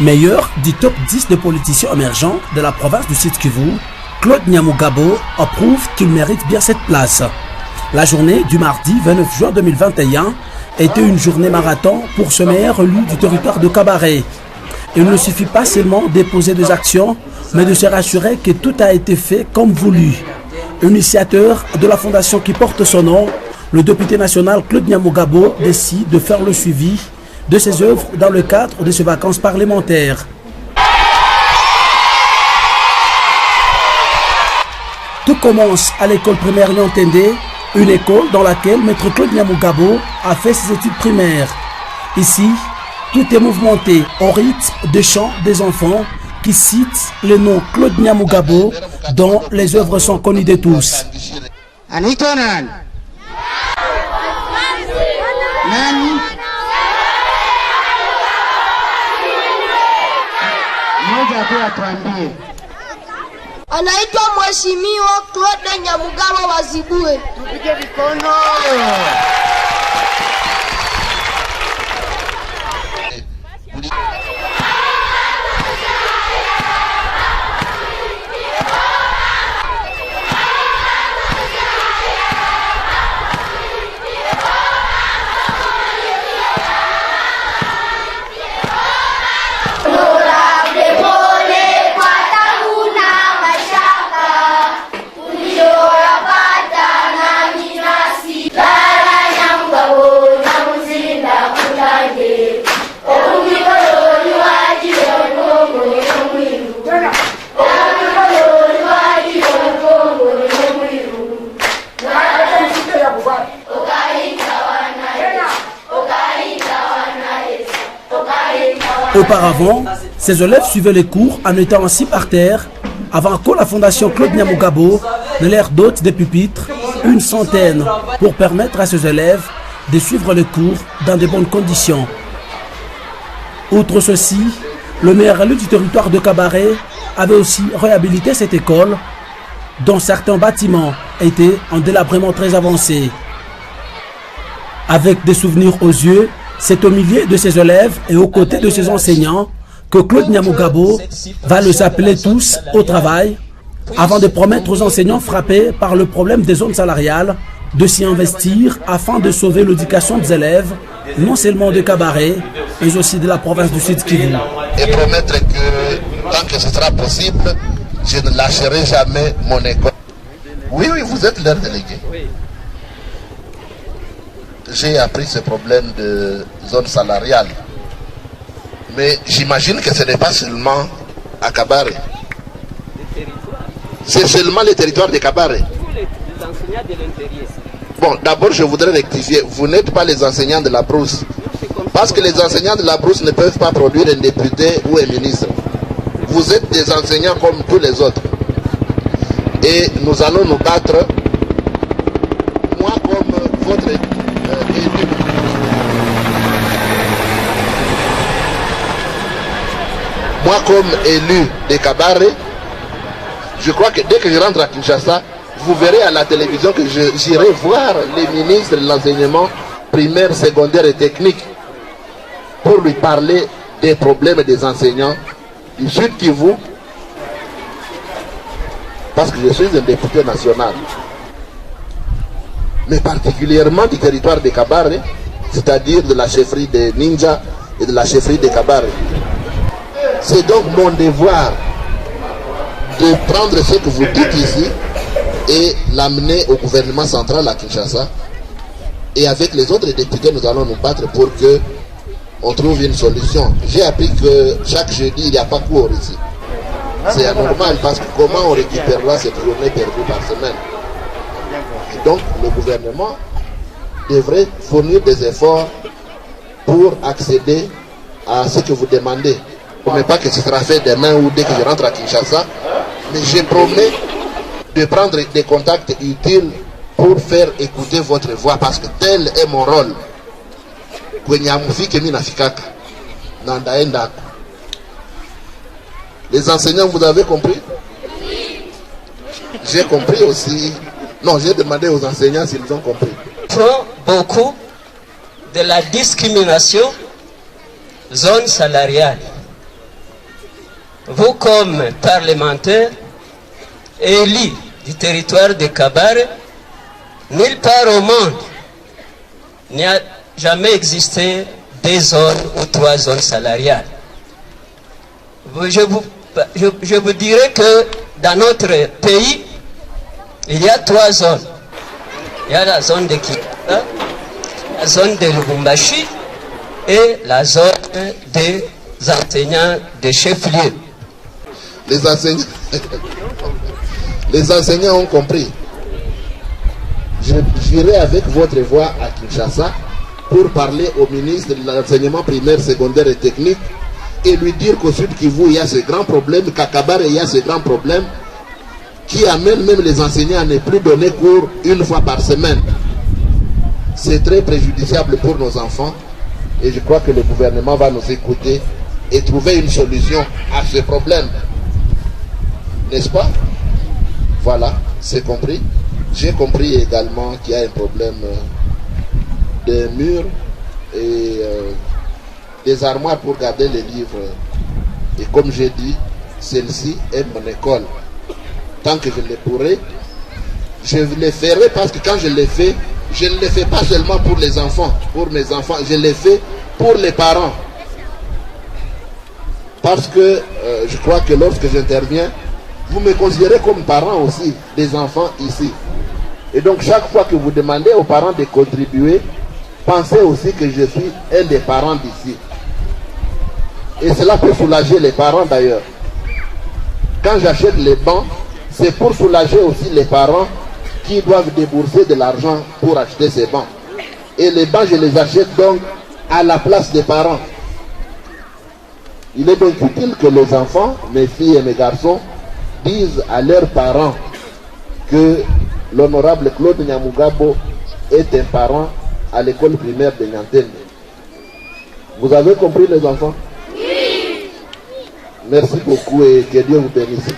Meilleur du top 10 de politiciens émergents de la province du Sud-Kivu, Claude Nyamugabo approuve qu'il mérite bien cette place. La journée du mardi 29 juin 2021 était une journée marathon pour ce meilleur élu du territoire de Kabaré. Il ne suffit pas seulement de poser des actions, mais de se rassurer que tout a été fait comme voulu. Initiateur de la fondation qui porte son nom, le député national Claude Nyamugabo décide de faire le suivi de ses œuvres dans le cadre de ses vacances parlementaires. Tout commence à l'école primaire Nyantende, une école dans laquelle Maître Claude Nyamugabo a fait ses études primaires. Ici, tout est mouvementé au rythme des chants des enfants qui citent le nom Claude Nyamugabo dont les œuvres sont connues de tous. Anaitwa Mheshimiwa Claude Nyamugabo Wazibue. Tupige mikono. Auparavant, ces élèves suivaient les cours en étant assis par terre avant que la fondation Claude Nyamugabo ne leur dote des pupitres, une centaine, pour permettre à ces élèves de suivre les cours dans de bonnes conditions. Outre ceci, le maire élu du territoire de Kabaré avait aussi réhabilité cette école dont certains bâtiments étaient en délabrement très avancé. Avec des souvenirs aux yeux, c'est au milieu de ses élèves et aux côtés de ses enseignants que Claude Nyamugabo va les appeler tous au travail avant de promettre aux enseignants frappés par le problème des zones salariales de s'y investir afin de sauver l'éducation des élèves, non seulement de Kabaré, mais aussi de la province du Sud-Kivu. Et promettre que tant que ce sera possible, je ne lâcherai jamais mon école. Oui, vous êtes leur délégué. J'ai appris ce problème de zone salariale. Mais j'imagine que ce n'est pas seulement à Kabaré. C'est seulement le territoire de Kabaré. Bon, d'abord je voudrais rectifier. Vous n'êtes pas les enseignants de la brousse. Parce que les enseignants de la brousse ne peuvent pas produire un député ou un ministre. Vous êtes des enseignants comme tous les autres. Et nous allons nous battre. Moi comme votre élu. Moi comme élu de Kabaré, je crois que dès que je rentre à Kinshasa, vous verrez à la télévision que j'irai voir les ministres de l'enseignement primaire, secondaire et technique pour lui parler des problèmes des enseignants du Sud Kivu, parce que je suis un député national, mais particulièrement du territoire de Kabaré, c'est-à-dire de la chefferie de Ninja et de la chefferie de Kabaré. C'est donc mon devoir de prendre ce que vous dites ici et l'amener au gouvernement central à Kinshasa. Et avec les autres députés, nous allons nous battre pour que on trouve une solution. J'ai appris que chaque jeudi, il n'y a pas cours ici. C'est anormal parce que comment on récupérera cette journée perdue par semaine? Et donc, le gouvernement devrait fournir des efforts pour accéder à ce que vous demandez. Je ne promets pas que ce sera fait demain ou dès que je rentre à Kinshasa, mais je promets de prendre des contacts utiles pour faire écouter votre voix, parce que tel est mon rôle. Les enseignants, vous avez compris? J'ai compris aussi. Non, j'ai demandé aux enseignants s'ils ont compris. Beaucoup de la discrimination zone salariale. vous comme parlementaires élus du territoire de Kabare, nulle part au monde il n'y a jamais existé 2 zones ou 3 zones salariales. Je vous dirais que dans notre pays, il y a 3 zones. Il y a la zone de Kinshasa, la zone de Lubumbashi et la zone des enseignants de chef-lieu. Les enseignants ont compris. J'irai avec votre voix à Kinshasa pour parler au ministre de l'enseignement primaire, secondaire et technique et lui dire qu'au Sud Kivu, il y a ce grand problème, qu'à Kabare, il y a ce grand problème qui amène même les enseignants à ne plus donner cours 1 fois par semaine. C'est très préjudiciable pour nos enfants et je crois que le gouvernement va nous écouter et trouver une solution à ce problème. N'est-ce pas? Voilà, c'est compris. J'ai compris également qu'il y a un problème des murs et des armoires pour garder les livres. Et comme j'ai dit, celle-ci est mon école. Tant que je le pourrai, je le ferai parce que quand je le fais, je ne le fais pas seulement pour les enfants, pour mes enfants, je le fais pour les parents. Parce que je crois que lorsque j'interviens, vous me considérez comme parent aussi des enfants ici. Et donc chaque fois que vous demandez aux parents de contribuer, pensez aussi que je suis un des parents d'ici. Et cela peut soulager les parents d'ailleurs. Quand j'achète les bancs, c'est pour soulager aussi les parents qui doivent débourser de l'argent pour acheter ces bancs. Et les bancs, je les achète donc à la place des parents. Il est donc utile que les enfants, mes filles et mes garçons, disent à leurs parents que l'honorable Claude Nyamugabo est un parent à l'école primaire de Nyantende. Vous avez compris les enfants? Oui. Merci beaucoup et que Dieu vous bénisse.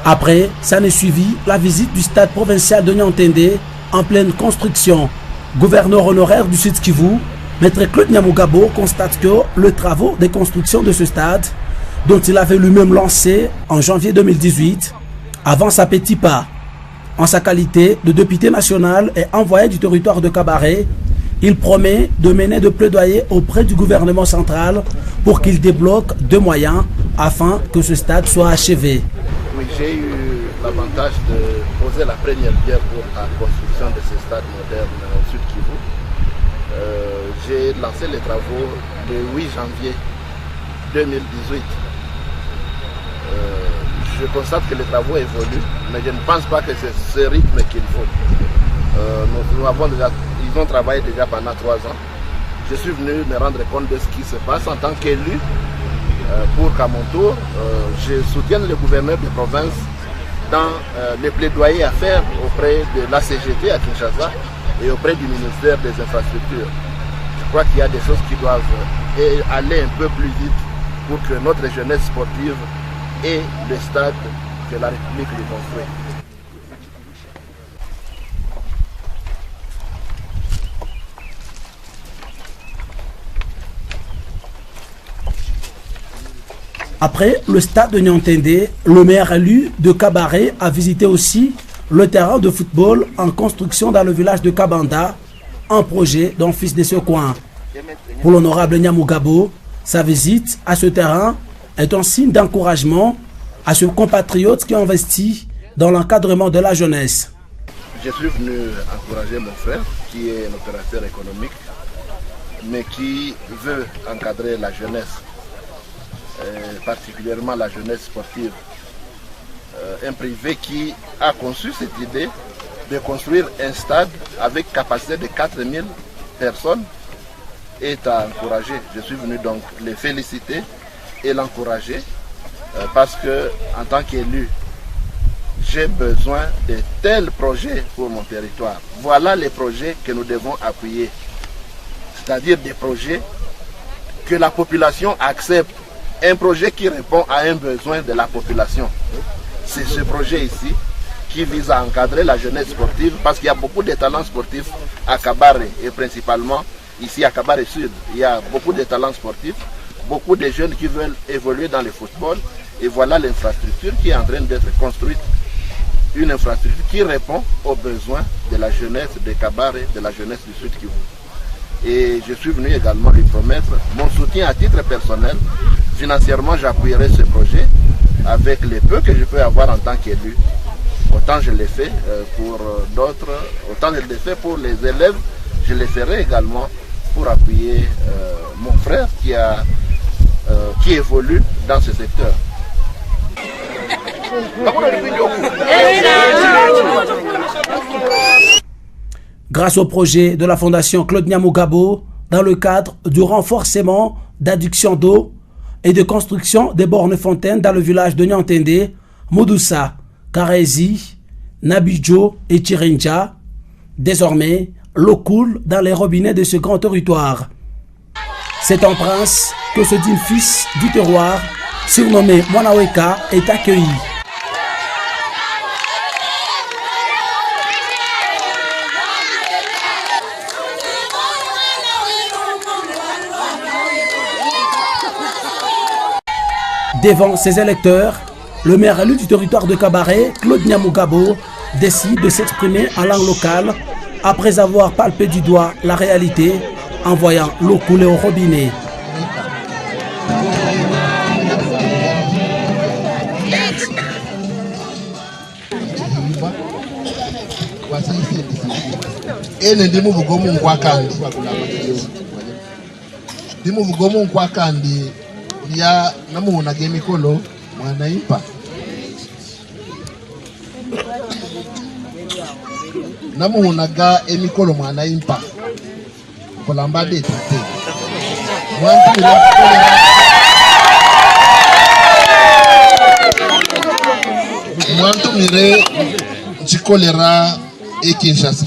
Après, ça ne suivit la visite du stade provincial de Nyantende en pleine construction. Gouverneur honoraire du Sud Kivu, Maître Claude Nyamugabo constate que les travaux de construction de ce stade, dont il avait lui-même lancé en janvier 2018, avancent à petits pas. En sa qualité de député national et envoyé du territoire de Kabare, il promet de mener de plaidoyer auprès du gouvernement central pour qu'il débloque 2 moyens afin que ce stade soit achevé. Oui, j'ai eu l'avantage de poser la première pierre pour la construction de ce stade moderne au Sud Kivu. J'ai lancé les travaux le 8 janvier 2018. Je constate que les travaux évoluent, mais je ne pense pas que c'est ce rythme qu'il faut. Ils ont travaillé déjà pendant 3 ans. Je suis venu me rendre compte de ce qui se passe en tant qu'élu pour qu'à mon tour, je soutienne le gouverneur de province dans les plaidoyers à faire auprès de la CGT à Kinshasa et auprès du ministère des Infrastructures. Je crois qu'il y a des choses qui doivent aller un peu plus vite pour que notre jeunesse sportive ait le stade que la République lui construit. Après le stade de Nyantende, le maire élu de Kabare a visité aussi le terrain de football en construction dans le village de Kabanda, un projet d'un fils de ce coin. Pour l'honorable Nyamugabo, sa visite à ce terrain est un signe d'encouragement à ce compatriote qui investit dans l'encadrement de la jeunesse. Je suis venu encourager mon frère qui est un opérateur économique, mais qui veut encadrer la jeunesse, particulièrement la jeunesse sportive. Un privé qui a conçu cette idée de construire un stade avec capacité de 4000 personnes est à encourager. Je suis venu donc les féliciter et l'encourager parce que en tant qu'élu, j'ai besoin de tels projets pour mon territoire. Voilà les projets que nous devons appuyer. C'est-à-dire des projets que la population accepte. Un projet qui répond à un besoin de la population. C'est ce projet ici qui vise à encadrer la jeunesse sportive parce qu'il y a beaucoup de talents sportifs à Kabare et principalement ici à Kabare Sud. Il y a beaucoup de talents sportifs, beaucoup de jeunes qui veulent évoluer dans le football et voilà l'infrastructure qui est en train d'être construite. Une infrastructure qui répond aux besoins de la jeunesse de Kabare, de la jeunesse du Sud Kivu. Et je suis venu également lui promettre mon soutien à titre personnel. Financièrement, j'appuierai ce projet avec les peu que je peux avoir en tant qu'élu. Autant je l'ai fait pour d'autres, autant je l'ai fait pour les élèves, je le ferai également pour appuyer mon frère qui évolue dans ce secteur. Grâce au projet de la Fondation Claude Nyamugabo, dans le cadre du renforcement d'adduction d'eau et de construction des bornes fontaines dans le village de Nyantende, Moudoussa, Karezi, Nabidjo et Chirinja, désormais l'eau coule dans les robinets de ce grand territoire. C'est en prince que ce digne fils du terroir, surnommé Mwanaweka, est accueilli. Devant ses électeurs, le maire élu du territoire de Kabare, Claude Nyamugabo, décide de s'exprimer en langue locale après avoir palpé du doigt la réalité en voyant l'eau couler au robinet. Ya namuona gemikolo mwanaimpa namuonaga emikolo mwanaimpa kolambade tete mwantumire chikolera ekinshasa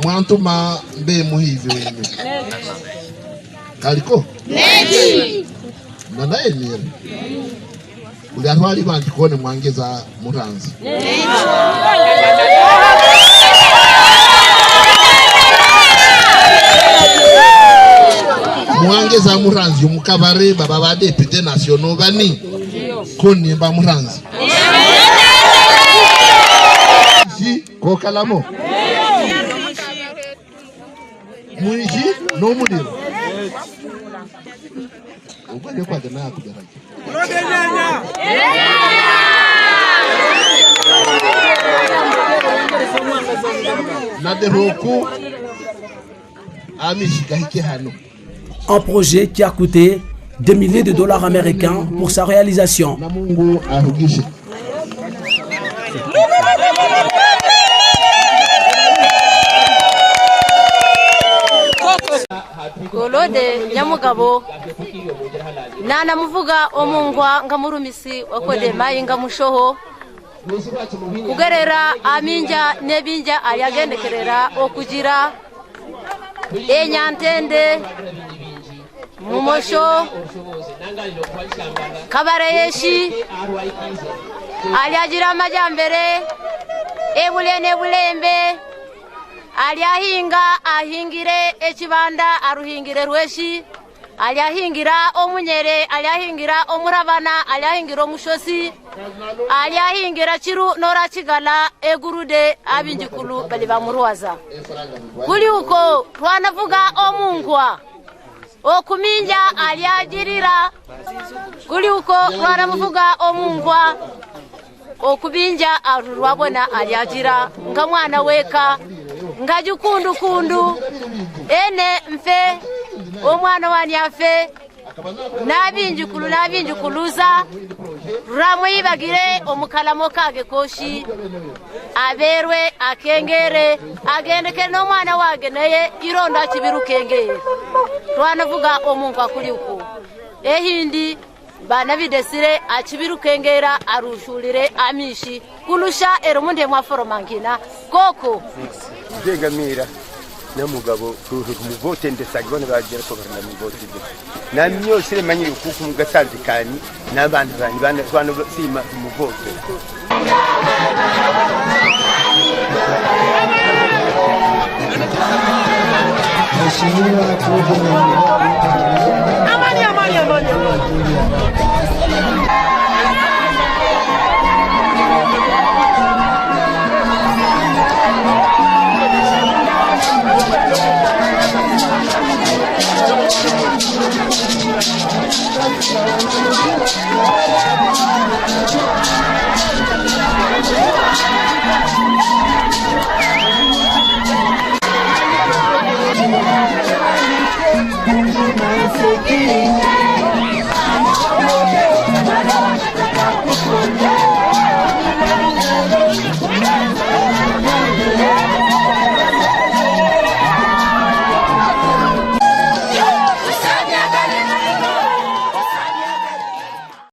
mwantuma mbe muhivi wenge kaliko neti nana emire uli atwali bantu kone mwangeza muranzi mwangeza muranzi umukabare baba ba député nationaux bani kone ba muranzi si ko kalamo muishi no mudiro ubone kwa dana kugera un projet qui a coûté des milliers de dollars américains pour sa réalisation. Claude Nyamugabo nana muvuga omungwa ngamurumisi wakode mayi ngamushoho kugerera aminja nebinja ayagendekerera okugira enyantende mumosho Kabare yeshi aliagira amajambere ebulene bulembe aliahinga ahingire ekibanda aruhingire rweshi aliahingira omunyere aliahingira omurabana aliahingira omushosi aliahingira chiru nora chigala egurude abinjikulu bali bamuruwaza kuli uko twanavuga omungwa okuminja aliagirira kuli uko twanavuga omungwa okubinja arurwabona aliagira nga mwana weka ngajukundu kundu ene mfe omwana wani afe nabinjikuluza ramwibagire omukalamo kage koshi aberwe akengere agendeke no mwana wage naye ironda kibiru kengere twanavuga omuntu akuli uko ehindi bana bidesire akibiru kengera arushulire amishi kulusha eromunde mwa foromangina koko Jegamira Nyamugabo umuvote ndesagibone bagira ko barana muvote namyo sire manyi kuku mugatandikani n'abandi bana sima umuvote Amani